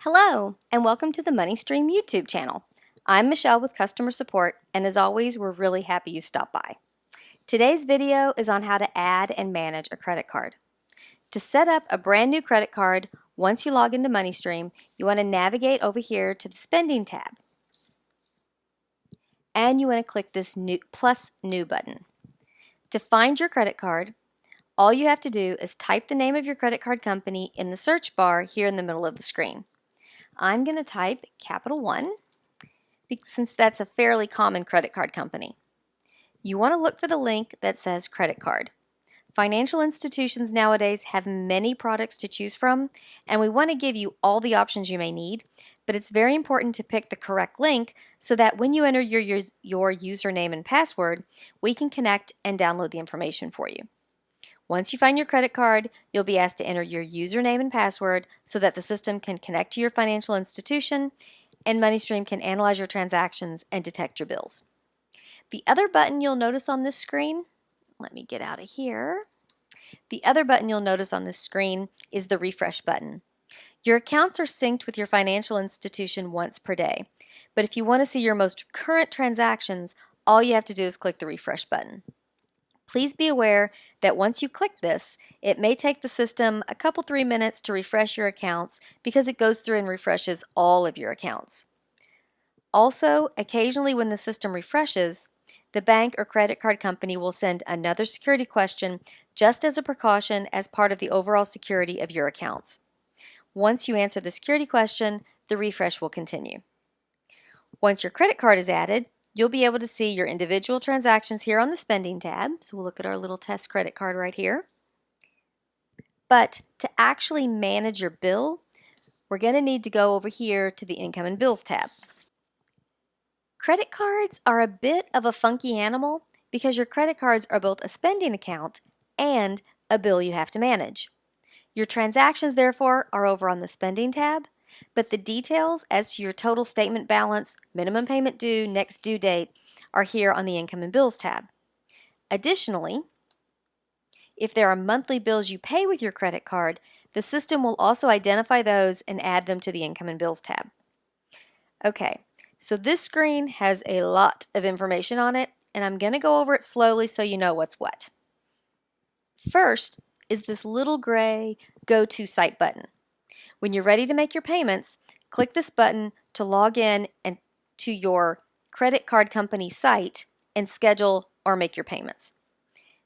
Hello, and welcome to the MoneyStream YouTube channel. I'm Michelle with customer support, and as always, we're really happy you stopped by. Today's video is on how to add and manage a credit card. To set up a brand new credit card, once you log into MoneyStream, you want to navigate over here to the Spending tab. And you want to click this New button. To find your credit card, all you have to do is type the name of your credit card company in the search bar here in the middle of the screen. I'm going to type Capital One since that's a fairly common credit card company. You want to look for the link that says credit card. Financial institutions nowadays have many products to choose from, and we want to give you all the options you may need, but it's very important to pick the correct link so that when you enter your username and password, we can connect and download the information for you. Once you find your credit card, you'll be asked to enter your username and password so that the system can connect to your financial institution and MoneyStream can analyze your transactions and detect your bills. The other button you'll notice on this screen, let me get out of here. The other button you'll notice on this screen is the refresh button. Your accounts are synced with your financial institution once per day, but if you want to see your most current transactions, all you have to do is click the refresh button. Please be aware that once you click this, it may take the system a couple 3 minutes to refresh your accounts because it goes through and refreshes all of your accounts. Also, occasionally when the system refreshes, the bank or credit card company will send another security question just as a precaution as part of the overall security of your accounts. Once you answer the security question, the refresh will continue. Once your credit card is added, you'll be able to see your individual transactions here on the Spending tab. So we'll look at our little test credit card right here. But to actually manage your bill, we're going to need to go over here to the Income and Bills tab. Credit cards are a bit of a funky animal because your credit cards are both a spending account and a bill you have to manage. Your transactions, therefore, are over on the Spending tab, but the details as to your total statement balance, minimum payment due, next due date are here on the Income and Bills tab. Additionally, if there are monthly bills you pay with your credit card, the system will also identify those and add them to the Income and Bills tab. Okay, so this screen has a lot of information on it, and I'm going to go over it slowly so you know what's what. First is this little gray Go To Site button. When you're ready to make your payments, click this button to log in and to your credit card company site and schedule or make your payments.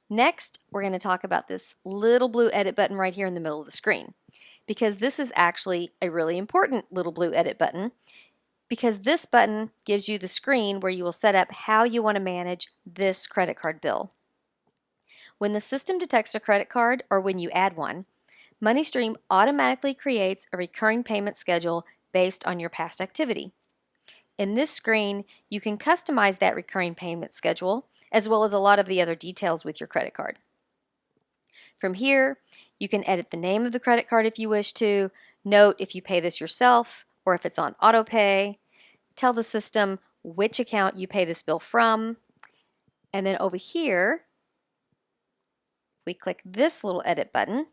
Next, we're going to talk about this little blue edit button right here in the middle of the screen, because this is actually a really important little blue edit button, because this button gives you the screen where you will set up how you want to manage this credit card bill. When the system detects a credit card or when you add one, MoneyStream automatically creates a recurring payment schedule based on your past activity. In this screen, you can customize that recurring payment schedule as well as a lot of the other details with your credit card. From here, you can edit the name of the credit card if you wish to, note if you pay this yourself or if it's on auto pay, tell the system which account you pay this bill from, and then over here, we click this little edit button.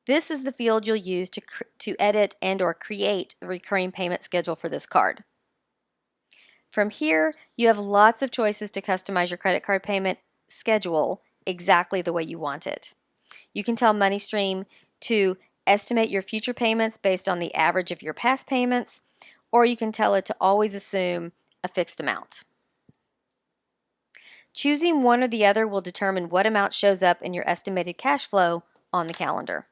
This is the field you'll use to edit and or create the recurring payment schedule for this card. From here, you have lots of choices to customize your credit card payment schedule exactly the way you want it. You can tell MoneyStream to estimate your future payments based on the average of your past payments, or you can tell it to always assume a fixed amount. Choosing one or the other will determine what amount shows up in your estimated cash flow on the calendar.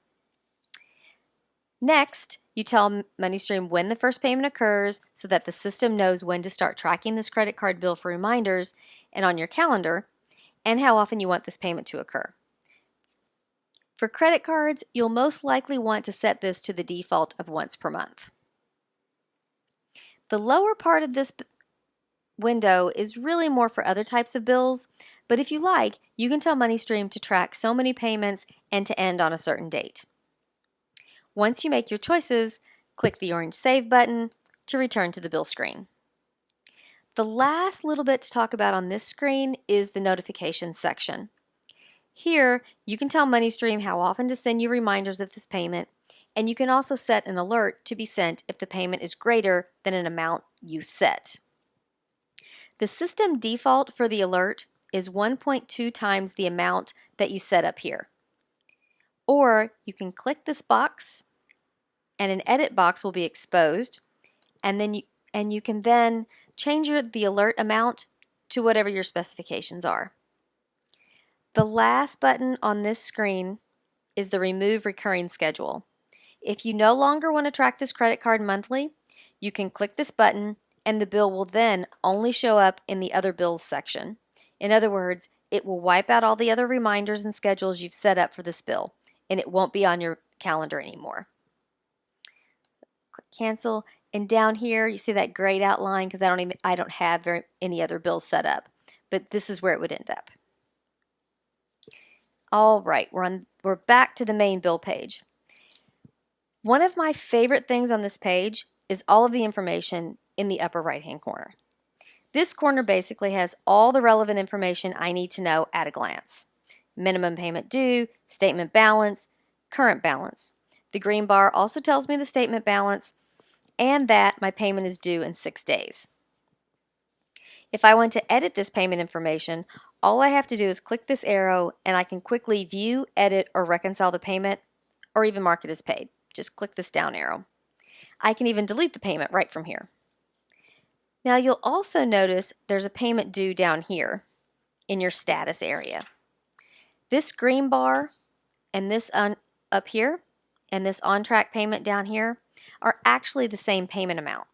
Next, you tell MoneyStream when the first payment occurs so that the system knows when to start tracking this credit card bill for reminders and on your calendar, and how often you want this payment to occur. For credit cards, you'll most likely want to set this to the default of once per month. The lower part of this window is really more for other types of bills, but if you like, you can tell MoneyStream to track so many payments and to end on a certain date. Once you make your choices, click the orange Save button to return to the bill screen. The last little bit to talk about on this screen is the notifications section. Here, you can tell MoneyStream how often to send you reminders of this payment, and you can also set an alert to be sent if the payment is greater than an amount you set. The system default for the alert is 1.2 times the amount that you set up here. Or you can click this box and an edit box will be exposed, and you can then change the alert amount to whatever your specifications are. The last button on this screen is the Remove Recurring Schedule. If you no longer want to track this credit card monthly, you can click this button and the bill will then only show up in the Other Bills section. In other words, it will wipe out all the other reminders and schedules you've set up for this bill, and it won't be on your calendar anymore. Click Cancel, and down here you see that grayed out line because I don't have any other bills set up, but this is where it would end up. All right, we're back to the main bill page. One of my favorite things on this page is all of the information in the upper right hand corner. This corner basically has all the relevant information I need to know at a glance. Minimum payment due, statement balance, current balance. The green bar also tells me the statement balance and that my payment is due in 6 days. If I want to edit this payment information, all I have to do is click this arrow and I can quickly view, edit, or reconcile the payment, or even mark it as paid. Just click this down arrow. I can even delete the payment right from here. Now you'll also notice there's a payment due down here in your status area. This green bar and this up here and this on-track payment down here are actually the same payment amount.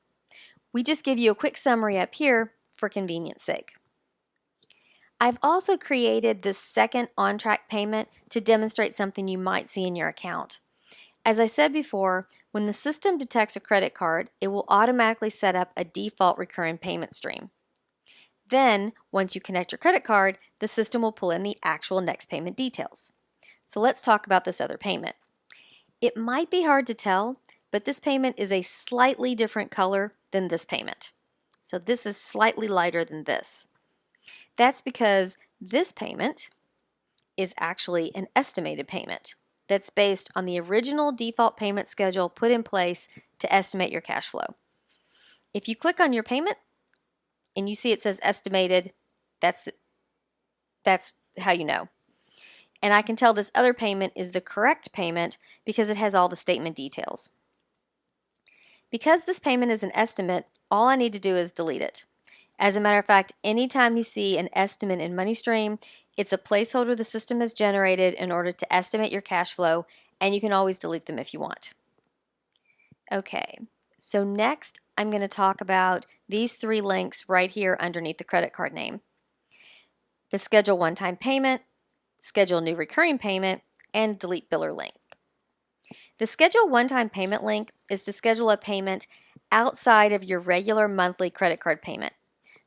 We just give you a quick summary up here for convenience sake. I've also created this second on-track payment to demonstrate something you might see in your account. As I said before, when the system detects a credit card, it will automatically set up a default recurring payment stream. Then, once you connect your credit card, the system will pull in the actual next payment details. So let's talk about this other payment. It might be hard to tell, but this payment is a slightly different color than this payment. So this is slightly lighter than this. That's because this payment is actually an estimated payment that's based on the original default payment schedule put in place to estimate your cash flow. If you click on your payment and you see it says estimated, that's how you know. And I can tell this other payment is the correct payment because it has all the statement details. Because this payment is an estimate, all I need to do is delete it. As a matter of fact, anytime you see an estimate in MoneyStream, it's a placeholder the system has generated in order to estimate your cash flow, and you can always delete them if you want. Okay, so next I'm going to talk about these 3 links right here underneath the credit card name. The Schedule One-Time Payment, Schedule New Recurring Payment, and Delete Biller link. The Schedule One-Time Payment link is to schedule a payment outside of your regular monthly credit card payment.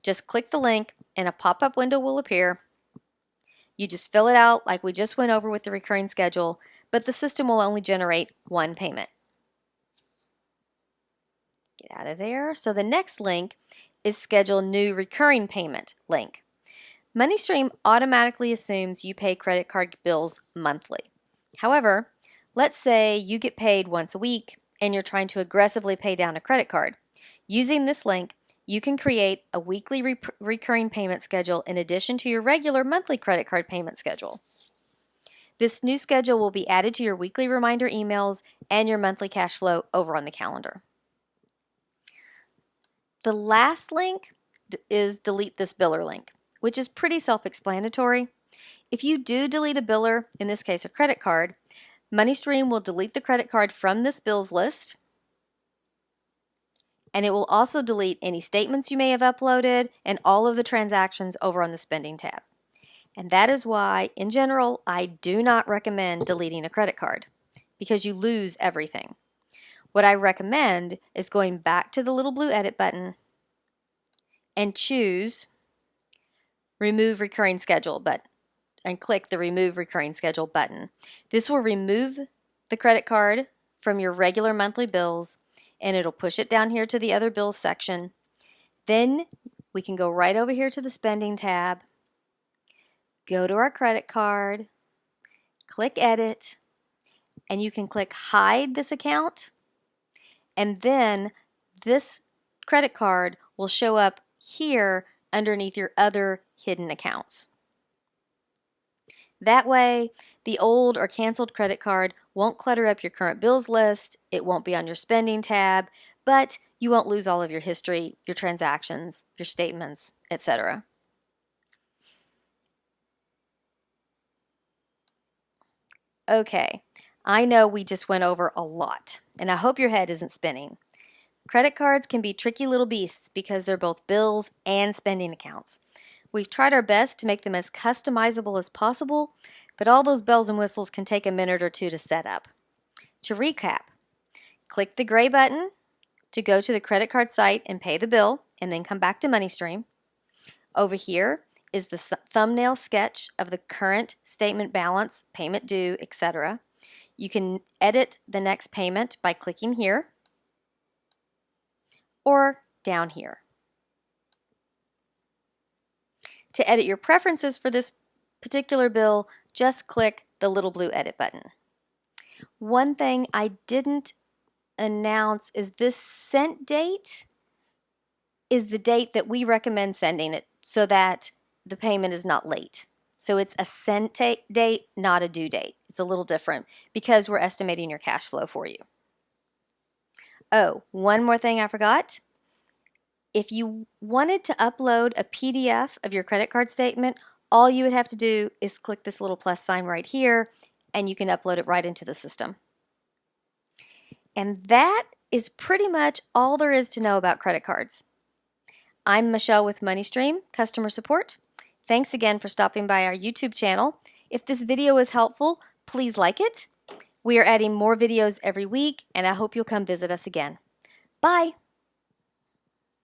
Just click the link and a pop-up window will appear. You just fill it out like we just went over with the recurring schedule, but the system will only generate one payment. Get out of there. So the next link is Schedule New Recurring Payment link. MoneyStream automatically assumes you pay credit card bills monthly. However, let's say you get paid once a week and you're trying to aggressively pay down a credit card. Using this link, you can create a weekly recurring payment schedule in addition to your regular monthly credit card payment schedule. This new schedule will be added to your weekly reminder emails and your monthly cash flow over on the calendar. The last link is Delete This Biller link, which is pretty self-explanatory. If you do delete a biller, in this case a credit card, MoneyStream will delete the credit card from this bills list, and it will also delete any statements you may have uploaded and all of the transactions over on the spending tab. And that is why, in general, I do not recommend deleting a credit card because you lose everything. What I recommend is going back to the little blue edit button and choose Remove Recurring Schedule button and click the Remove Recurring Schedule button. This will remove the credit card from your regular monthly bills and it'll push it down here to the Other Bills section. Then we can go right over here to the Spending tab, go to our credit card, click Edit, and you can click hide this account, and then this credit card will show up here underneath your other hidden accounts. That way, the old or canceled credit card won't clutter up your current bills list, it won't be on your spending tab, but you won't lose all of your history, your transactions, your statements, etc. Okay, I know we just went over a lot, and I hope your head isn't spinning. Credit cards can be tricky little beasts because they're both bills and spending accounts. We've tried our best to make them as customizable as possible, but all those bells and whistles can take a minute or two to set up. To recap, click the gray button to go to the credit card site and pay the bill, and then come back to MoneyStream. Over here is the thumbnail sketch of the current statement balance, payment due, etc. You can edit the next payment by clicking here or down here. To edit your preferences for this particular bill, just click the little blue edit button. One thing I didn't announce is this sent date is the date that we recommend sending it so that the payment is not late. So it's a sent date, not a due date. It's a little different because we're estimating your cash flow for you. Oh, one more thing I forgot. If you wanted to upload a PDF of your credit card statement, all you would have to do is click this little plus sign right here, and you can upload it right into the system. And that is pretty much all there is to know about credit cards. I'm Michelle with MoneyStream Customer Support. Thanks again for stopping by our YouTube channel. If this video was helpful, please like it. We are adding more videos every week, and I hope you'll come visit us again. Bye!